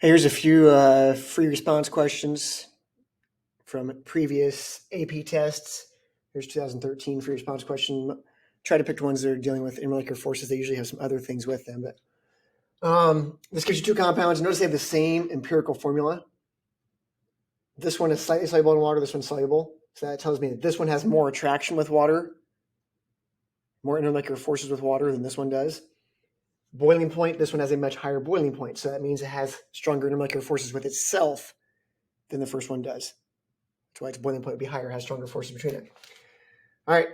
Here's a few free response questions from previous AP tests. Here's 2013 free response question. Try to pick ones that are dealing with intermolecular forces. They usually have some other things with them. But this gives you two compounds. Notice they have the same empirical formula. This one is slightly soluble in water. This one's soluble. So that tells me that this one has more attraction with water, more intermolecular forces with water than this one does. Boiling point, this one has a much higher boiling point. So that means it has stronger intermolecular forces with itself than the first one does. That's why its boiling point would be higher, has stronger forces between it. All right.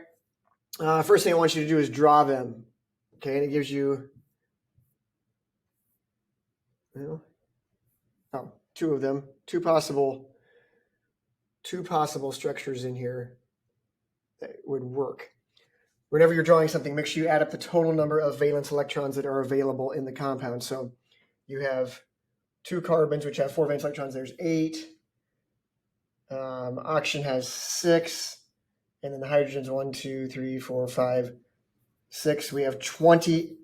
First thing I want you to do is draw them. Okay, and it gives you two of them, two possible structures in here that would work. Whenever you're drawing something, make sure you add up the total number of valence electrons that are available in the compound. So you have two carbons, which have 4 valence electrons. There's 8. Oxygen has 6. And then the hydrogen's 1, 2, 3, 4, 5, 6. We have 20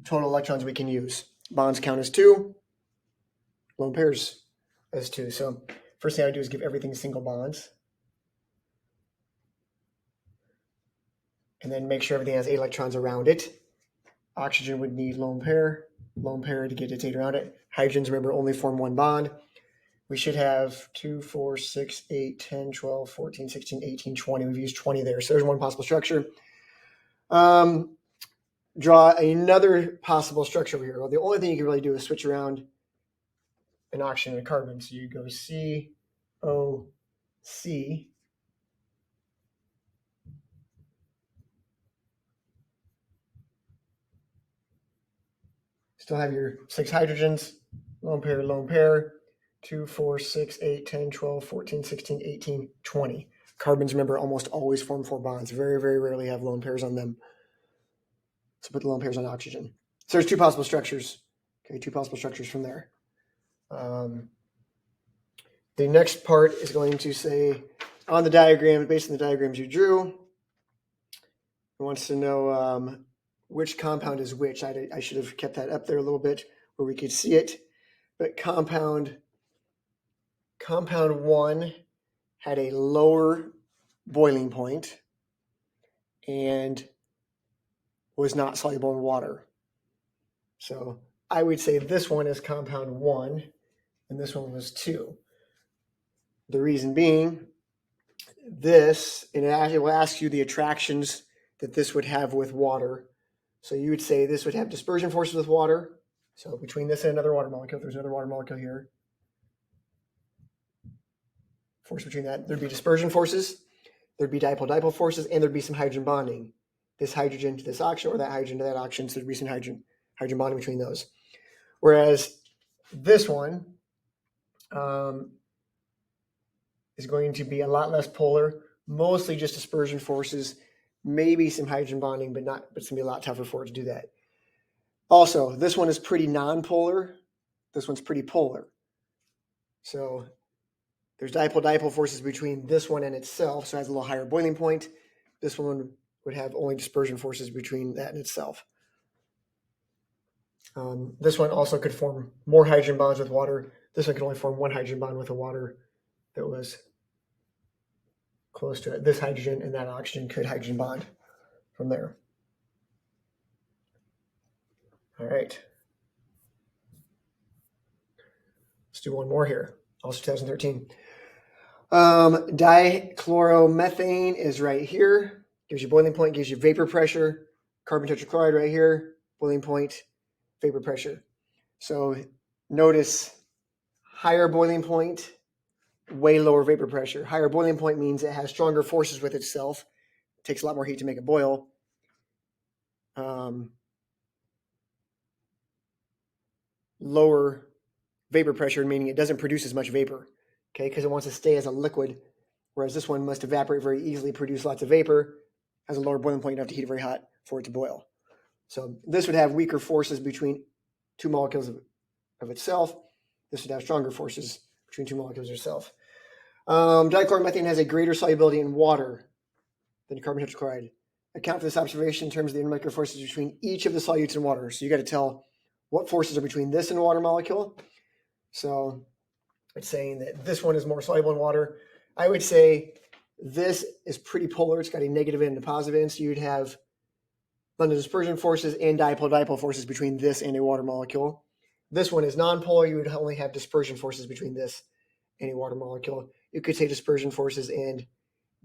total electrons we can use. Bonds count as 2. Lone pairs as 2. So first thing I would do is give everything single bonds. And then make sure everything has 8 electrons around it. Oxygen would need lone pair to get its 8 around it. Hydrogens, remember, only form one bond. We should have 2, 4, 6, 8, 10, 12, 14, 16, 18, 20. We've used 20 there. So there's one possible structure. Draw another possible structure over here. Well, the only thing you can really do is switch around an oxygen and a carbon. So you go C, O, C. Still have your 6 hydrogens, lone pair, 2, 4, 6, 8, 10, 12, 14, 16, 18, 20. Carbons, remember, almost always form 4 bonds. Very, very rarely have lone pairs on them. So put the lone pairs on oxygen. So there's two possible structures. Okay, two possible structures from there. The next part is going to say, on the diagram, based on the diagrams you drew, it wants to know which compound is which. I should have kept that up there a little bit where we could see it. But compound 1 had a lower boiling point and was not soluble in water. So I would say this one is compound 1 and this one was 2. The reason being this, and it will ask you the attractions that this would have with water. So you would say this would have dispersion forces with water. So between this and another water molecule, there's another water molecule here. Force between that, there'd be dispersion forces, there'd be dipole-dipole forces, and there'd be some hydrogen bonding. This hydrogen to this oxygen, or that hydrogen to that oxygen, so there'd be some hydrogen bonding between those. Whereas this one is going to be a lot less polar, mostly just dispersion forces, maybe some hydrogen bonding, but it's gonna be a lot tougher for it to do that. Also, this one is pretty non-polar. This one's pretty polar. So there's dipole-dipole forces between this one and itself, so it has a little higher boiling point. This one would have only dispersion forces between that and itself. This one also could form more hydrogen bonds with water. This one could only form one hydrogen bond with the water that was close to it. This hydrogen and that oxygen could hydrogen bond from there. All right. Let's do one more here. Also 2013. Dichloromethane is right here. Gives you boiling point, gives you vapor pressure. Carbon tetrachloride right here. Boiling point, vapor pressure. So notice higher boiling point, way lower vapor pressure. Higher boiling point means it has stronger forces with itself. It takes a lot more heat to make it boil. Lower vapor pressure, meaning it doesn't produce as much vapor, okay, because it wants to stay as a liquid, whereas this one must evaporate very easily, produce lots of vapor, has a lower boiling point, you don't have to heat it very hot for it to boil. So this would have weaker forces between two molecules of itself. This would have stronger forces between two molecules of itself. Dichloromethane has a greater solubility in water than carbon tetrachloride. Account for this observation in terms of the intermolecular forces between each of the solutes in water. So you got to tell what forces are between this and a water molecule, So it's saying that this one is more soluble in water. I would say this is pretty polar. It's got a negative end and a positive end. So you'd have London dispersion forces and dipole-dipole forces between this and a water molecule. This one is nonpolar. You would only have dispersion forces between this and a water molecule. You could say dispersion forces and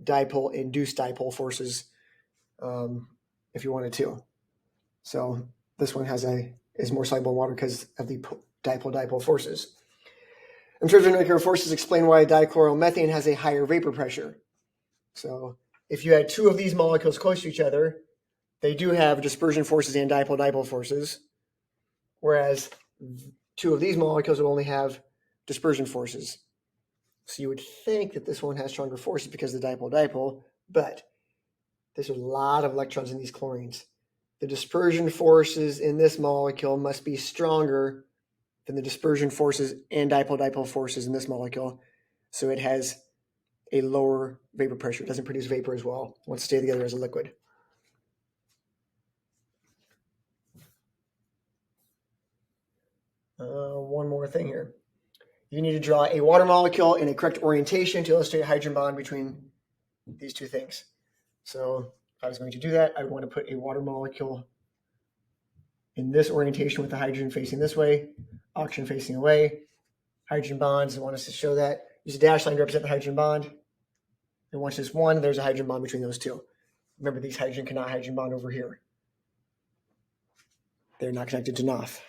dipole-induced dipole forces if you wanted to. So this one is more soluble in water because of the dipole-dipole forces. In terms of nuclear forces, explain why dichloromethane has a higher vapor pressure. So if you had two of these molecules close to each other, they do have dispersion forces and dipole-dipole forces, whereas two of these molecules would only have dispersion forces. So you would think that this one has stronger forces because of the dipole-dipole, but there's a lot of electrons in these chlorines. The dispersion forces in this molecule must be stronger than the dispersion forces and dipole-dipole forces in this molecule. So it has a lower vapor pressure. It doesn't produce vapor as well. It wants to stay together as a liquid. One more thing here. You need to draw a water molecule in a correct orientation to illustrate a hydrogen bond between these two things. So if I was going to do that, I would want to put a water molecule in this orientation with the hydrogen facing this way, oxygen facing away. Hydrogen bonds, I want us to show that. Use a dash line to represent the hydrogen bond. And once there's one, there's a hydrogen bond between those two. Remember, these hydrogen cannot hydrogen bond over here. They're not connected to NOF.